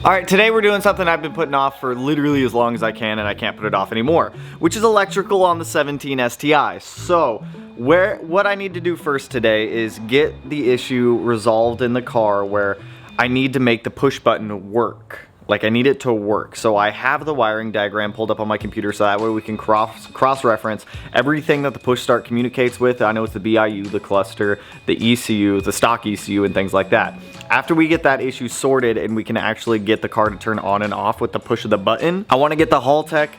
Alright, today we're doing something I've been putting off for literally as long as I can, and I can't put it off anymore, which is electrical on the 17 STI. So, what I need to do first today is get the issue resolved in the car where I need to make the push button work. Like, I need it to work. So I have the wiring diagram pulled up on my computer so that way we can cross-reference everything that the push start communicates with. I know it's the BIU, the cluster, the ECU, the stock ECU, and things like that. After we get that issue sorted and we can actually get the car to turn on and off with the push of the button, I want to get the Haltech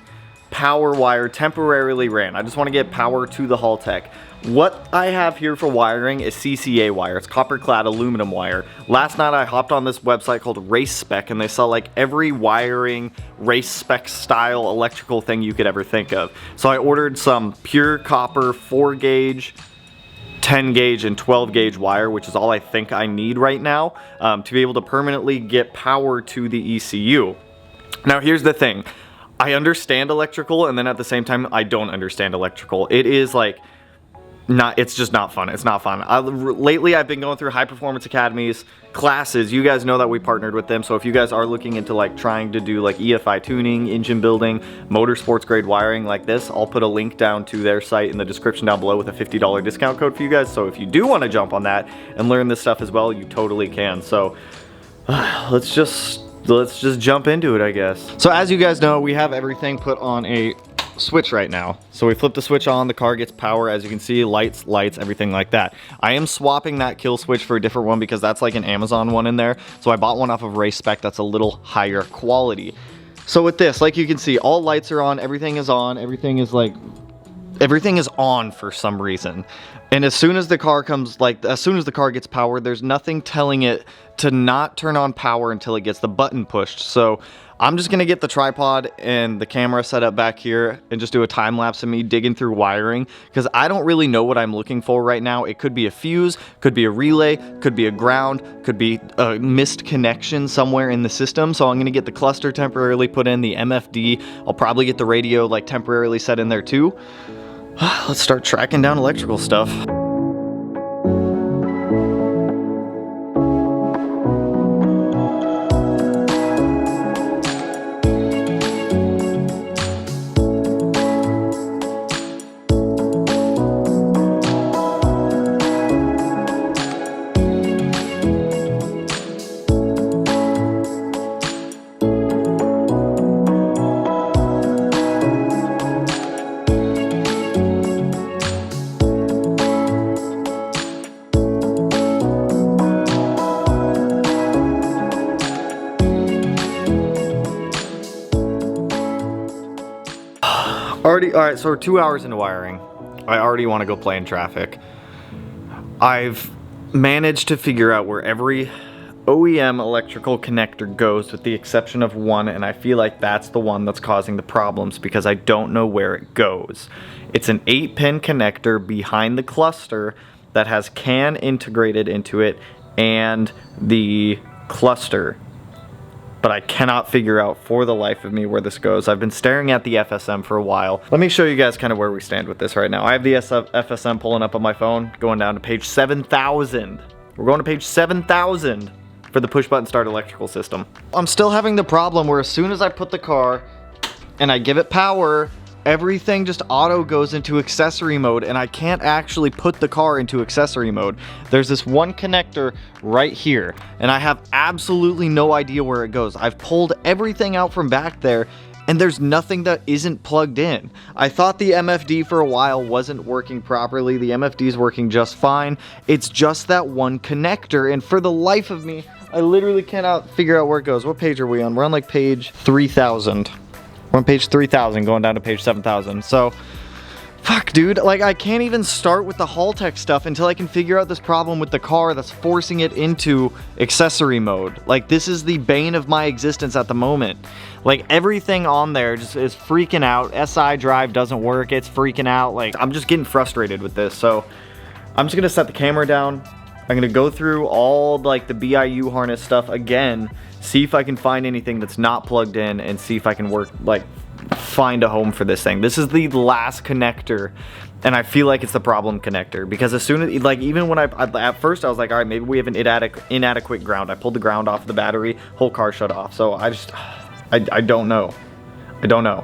power wire temporarily ran. I just want to get power to the Haltech. What I have here for wiring is CCA wire. It's copper clad aluminum wire. Last night I hopped on this website called Race Spec, and they sell like every wiring race spec style electrical thing you could ever think of. So I ordered some pure copper 4 gauge, 10 gauge and 12 gauge wire, which is all I think I need right now to be able to permanently get power to the ECU. Now here's the thing. I understand electrical, and then at the same time I don't understand electrical. It is like it's just not fun. It's not fun. Lately I've been going through High Performance Academies classes. You guys know that we partnered with them, so if you guys are looking into like trying to do like EFI tuning, engine building, motorsports grade wiring like this, I'll put a link down to their site in the description down below with a $50 discount code for you guys. So if you do want to jump on that and learn this stuff as well, you totally can. So let's just jump into it, I guess. So as you guys know, we have everything put on a switch right now. So we flip the switch on, the car gets power, as you can see, lights, everything like that. I am swapping that kill switch for a different one because that's like an Amazon one in there. So I bought one off of Race Spec that's a little higher quality. So with this, like you can see, all lights are on, everything is on, everything is on for some reason. And as soon as the car gets power, there's nothing telling it to not turn on power until it gets the button pushed. So I'm just gonna get the tripod and the camera set up back here and just do a time lapse of me digging through wiring, because I don't really know what I'm looking for right now. It could be a fuse, could be a relay, could be a ground, could be a missed connection somewhere in the system. So I'm gonna get the cluster temporarily put in, the MFD. I'll probably get the radio like temporarily set in there too. Let's start tracking down electrical stuff. Alright, so we're 2 hours into wiring. I already want to go play in traffic. I've managed to figure out where every OEM electrical connector goes with the exception of one, and I feel like that's the one that's causing the problems because I don't know where it goes. It's an 8-pin connector behind the cluster that has CAN integrated into it and the cluster. But I cannot figure out for the life of me where this goes. I've been staring at the FSM for a while. Let me show you guys kind of where we stand with this right now. I have the FSM pulling up on my phone, going down to page 7,000. We're going to page 7,000 for the push button start electrical system. I'm still having the problem where as soon as I put the car and I give it power, everything just auto goes into accessory mode, and I can't actually put the car into accessory mode. There's this one connector right here, and I have absolutely no idea where it goes. I've pulled everything out from back there, and there's nothing that isn't plugged in. I thought the MFD for a while wasn't working properly. The MFD is working just fine. It's just that one connector, and for the life of me, I literally cannot figure out where it goes. What page are we on? We're on like page 3,000. We're on page 3,000 going down to page 7,000. So, fuck, dude. Like, I can't even start with the Haltech stuff until I can figure out this problem with the car that's forcing it into accessory mode. Like, this is the bane of my existence at the moment. Like, everything on there just is freaking out. SI drive doesn't work. It's freaking out. Like, I'm just getting frustrated with this. So, I'm just going to set the camera down. I'm going to go through all, like, the BIU harness stuff again. See if I can find anything that's not plugged in and see if I can find a home for this thing. This is the last connector And I feel like it's the problem connector, because as soon as, like, even when at first I was like, all right, maybe we have an inadequate ground. I pulled the ground off the battery, whole car shut off. So I just, I don't know. I don't know.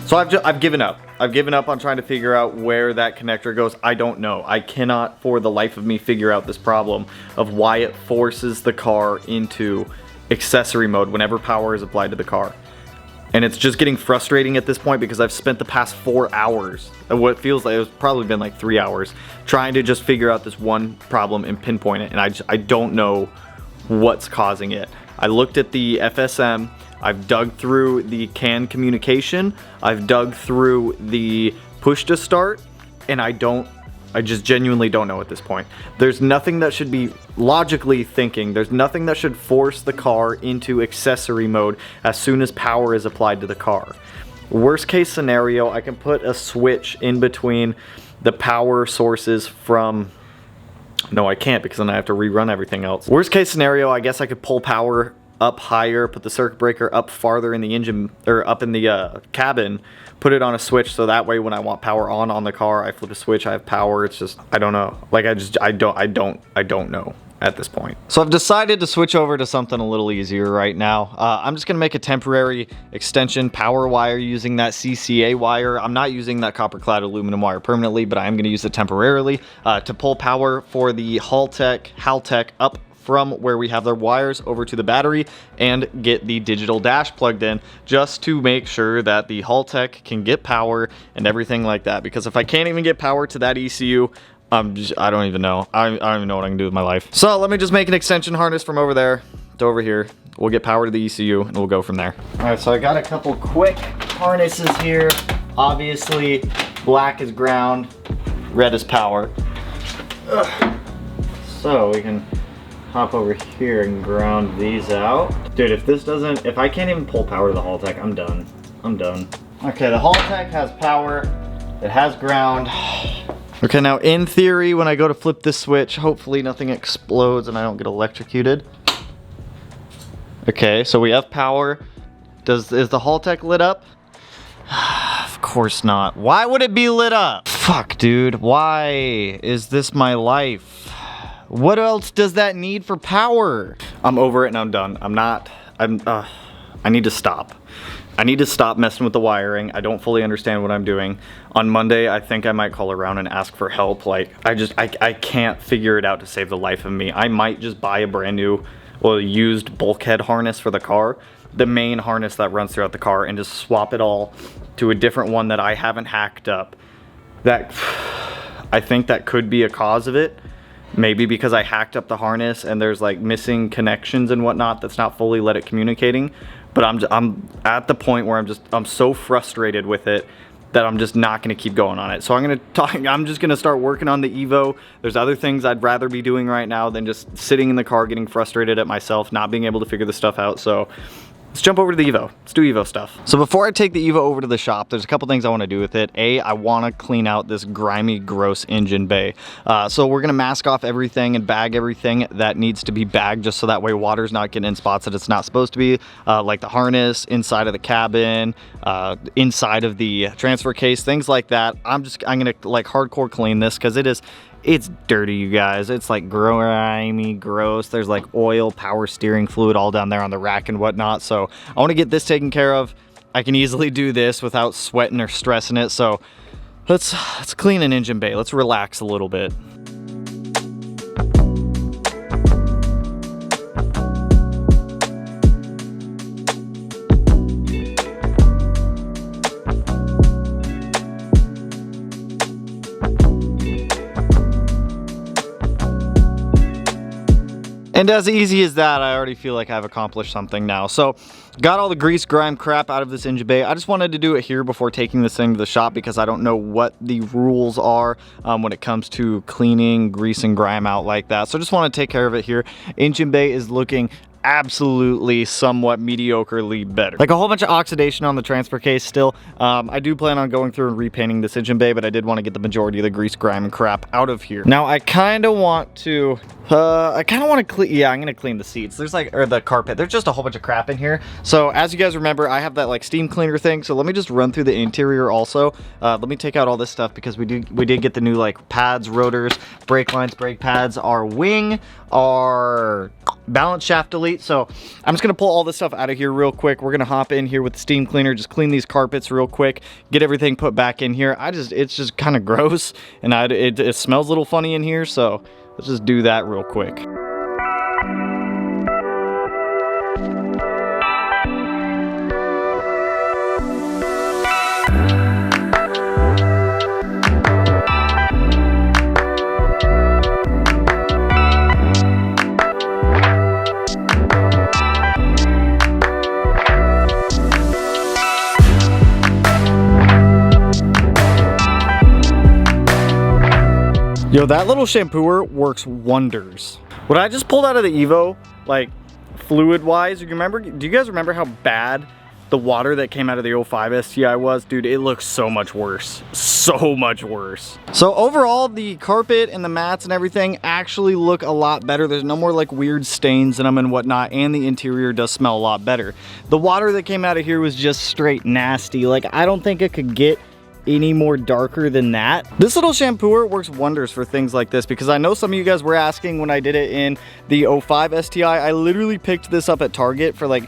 So I've given up. I've given up on trying to figure out where that connector goes. I don't know. I cannot for the life of me figure out this problem of why it forces the car into accessory mode whenever power is applied to the car. And it's just getting frustrating at this point because I've spent the past 4 hours, what feels like it's probably been like 3 hours, trying to just figure out this one problem and pinpoint it. And I don't know what's causing it. I looked at the FSM, I've dug through the CAN communication, I've dug through the push to start, and I just genuinely don't know at this point. There's nothing that should be logically thinking. There's nothing that should force the car into accessory mode as soon as power is applied to the car. Worst case scenario, I can put a switch in between the power sources from... No, I can't, because then I have to rerun everything else. Worst case scenario, I guess I could pull power up higher, put the circuit breaker up farther in the engine, or up in the cabin, put it on a switch so that way when I want power on the car, I flip a switch, I have power. It's just, I don't know. Like, I don't know at this point. So I've decided to switch over to something a little easier right now. I'm just gonna make a temporary extension power wire using that CCA wire. I'm not using that copper clad aluminum wire permanently, but I am gonna use it temporarily to pull power for the Haltech up from where we have the wires over to the battery and get the digital dash plugged in, just to make sure that the Haltech can get power and everything like that. Because if I can't even get power to that ECU, I don't even know. I don't even know what I can do with my life. So let me just make an extension harness from over there to over here. We'll get power to the ECU and we'll go from there. All right, so I got a couple quick harnesses here. Obviously, black is ground, red is power. Ugh. So we can hop over here and ground these out. Dude, if I can't even pull power to the Haltech, I'm done. I'm done. Okay, the Haltech has power, it has ground. Okay, now in theory, when I go to flip this switch, hopefully nothing explodes and I don't get electrocuted. Okay, so we have power. Is the Haltech lit up? Of course not. Why would it be lit up? Fuck, dude, why is this my life? What else does that need for power? I'm over it and I'm done. I need to stop. I need to stop messing with the wiring. I don't fully understand what I'm doing. On Monday, I think I might call around and ask for help. Like, I can't figure it out to save the life of me. I might just buy a brand new, well, used bulkhead harness for the car, the main harness that runs throughout the car, and just swap it all to a different one that I haven't hacked up. I think that could be a cause of it. Maybe because I hacked up the harness and there's like missing connections and whatnot that's not fully let it communicating. But I'm at the point where I'm so frustrated with it that I'm just not gonna keep going on it. So I'm just gonna start working on the Evo. There's other things I'd rather be doing right now than just sitting in the car getting frustrated at myself, not being able to figure this stuff out. So let's jump over to the Evo. Let's do Evo stuff. So before I take the Evo over to the shop, there's a couple things I want to do with it. I want to clean out this grimy, gross engine bay. So we're going to mask off everything and bag everything that needs to be bagged, just so that way water's not getting in spots that it's not supposed to be, like the harness, inside of the cabin, inside of the transfer case, things like that. I'm going to like hardcore clean this because it's dirty, you guys. It's like grimy, gross. There's like oil, power steering fluid all down there on the rack and whatnot. So I want to get this taken care of. I can easily do this without sweating or stressing it. So let's clean an engine bay. Let's relax a little bit. And as easy as that, I already feel like I've accomplished something now. So, got all the grease, grime, crap out of this engine bay. I just wanted to do it here before taking this thing to the shop because I don't know what the rules are when it comes to cleaning grease and grime out like that. So, just want to take care of it here. Engine bay is looking absolutely somewhat mediocrely better. Like a whole bunch of oxidation on the transfer case still. I do plan on going through and repainting this engine bay, but I did want to get the majority of the grease, grime, and crap out of here. Now I kind of want to clean, yeah, I'm gonna clean the seats. There's like, or the carpet. There's just a whole bunch of crap in here. So as you guys remember, I have that like steam cleaner thing. So let me just run through the interior also. Let me take out all this stuff because we did get the new like pads, rotors, brake lines, brake pads, our wing, our balance shaft delete. So I'm just gonna pull all this stuff out of here real quick. We're gonna hop in here with the steam cleaner, just clean these carpets real quick, get everything put back in here. It's just kind of gross, and it smells a little funny in here, so let's just do that real quick. Yo, that little shampooer works wonders. What I just pulled out of the Evo, like fluid-wise, do you guys remember how bad the water that came out of the 05 STI was? Dude, it looks so much worse. So much worse. So overall, the carpet and the mats and everything actually look a lot better. There's no more like weird stains in them and whatnot, and the interior does smell a lot better. The water that came out of here was just straight nasty. Like, I don't think it could get any more darker than that. This little shampooer works wonders for things like this, because I know some of you guys were asking when I did it in the 05 STI. I literally picked this up at Target for like,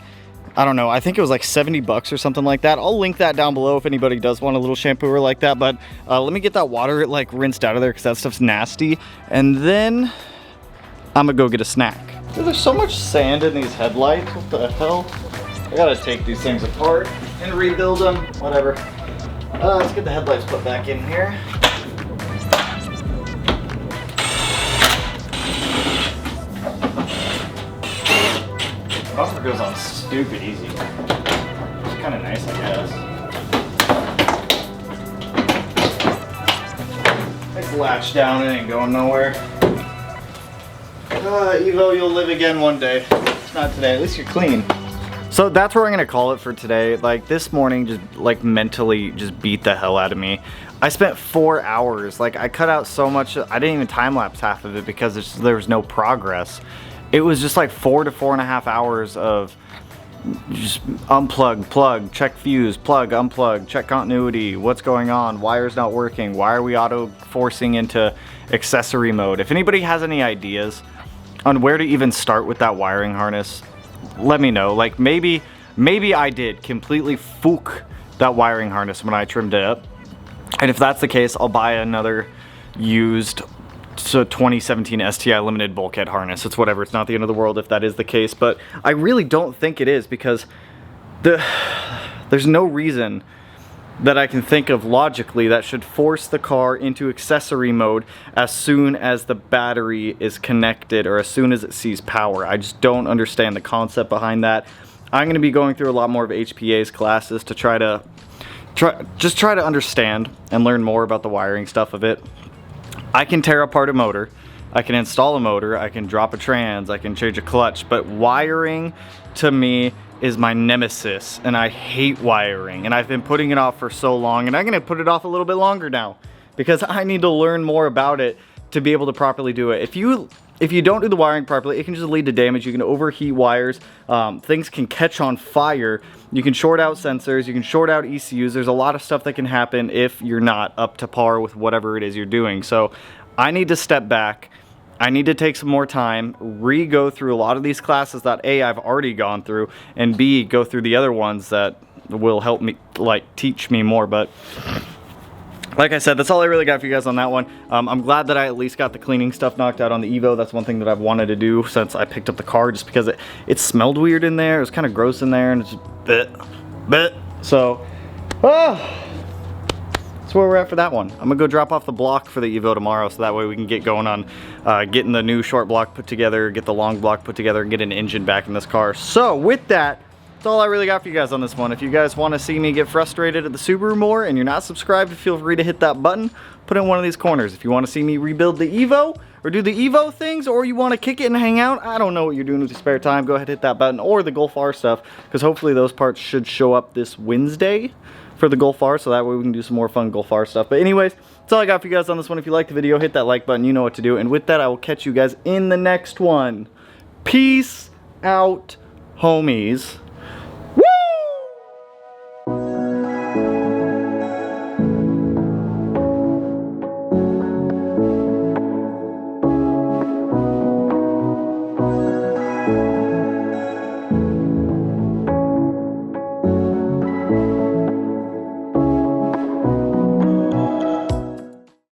I don't know, I think it was like 70 bucks or something like that. I'll link that down below if anybody does want a little shampooer like that. But let me get that water like rinsed out of there, because that stuff's nasty, and then I'm gonna go get a snack. Dude, there's so much sand in these headlights. What the hell? I gotta take these things apart and rebuild them, whatever. Let's get the headlights put back in here. Bumper goes on stupid easy. It's kind of nice, I guess. It's latched down, it ain't going nowhere. Evo, you'll live again one day. Not today, at least you're clean. So that's where I'm gonna call it for today. Like this morning just like mentally just beat the hell out of me. I spent 4 hours, like I cut out so much, I didn't even time lapse half of it because there was no progress. It was just like 4 to 4.5 hours of just unplug, plug, check fuse, plug, unplug, check continuity, what's going on, wire's not working, why are we auto forcing into accessory mode? If anybody has any ideas on where to even start with that wiring harness, let me know. Like maybe I did completely fook that wiring harness when I trimmed it up, and if that's the case, I'll buy another used 2017 STI limited bulkhead harness. It's whatever, it's not the end of the world if that is the case, but I really don't think it is, because there's no reason that I can think of logically that should force the car into accessory mode as soon as the battery is connected or as soon as it sees power. I just don't understand the concept behind that. I'm going to be going through a lot more of HPA's classes to try to understand and learn more about the wiring stuff of it. I can tear apart a motor, I can install a motor, I can drop a trans, I can change a clutch, but wiring to me is my nemesis, and I hate wiring, and I've been putting it off for so long, and I'm gonna put it off a little bit longer now because I need to learn more about it to be able to properly do it. If you don't do the wiring properly, it can just lead to damage. You can overheat wires, things can catch on fire, you can short out sensors, you can short out ECUs. There's a lot of stuff that can happen if you're not up to par with whatever it is you're doing. So I need to step back. I need to take some more time, re-go through a lot of these classes that A, I've already gone through, and B, go through the other ones that will help me, like, teach me more. But like I said, that's all I really got for you guys on that one. I'm glad that I at least got the cleaning stuff knocked out on the Evo. That's one thing that I've wanted to do since I picked up the car, just because it smelled weird in there. It was kind of gross in there, and it's just bit. So, that's where we're at for that one. I'm gonna go drop off the block for the Evo tomorrow, so that way we can get going on getting the new short block put together, get the long block put together, and get an engine back in this car. So with that, that's all I really got for you guys on this one. If you guys want to see me get frustrated at the Subaru more and you're not subscribed, feel free to hit that button, put it in one of these corners. If you want to see me rebuild the Evo, or do the Evo things, or you want to kick it and hang out. I don't know what you're doing with your spare time. Go ahead, hit that button, or the Golf R stuff, because hopefully those parts should show up this Wednesday for the Golf R, so that way we can do some more fun Golf R stuff. But anyways, that's all I got for you guys on this one. If you liked the video, hit that like button. You know what to do. And with that, I will catch you guys in the next one. Peace out, homies.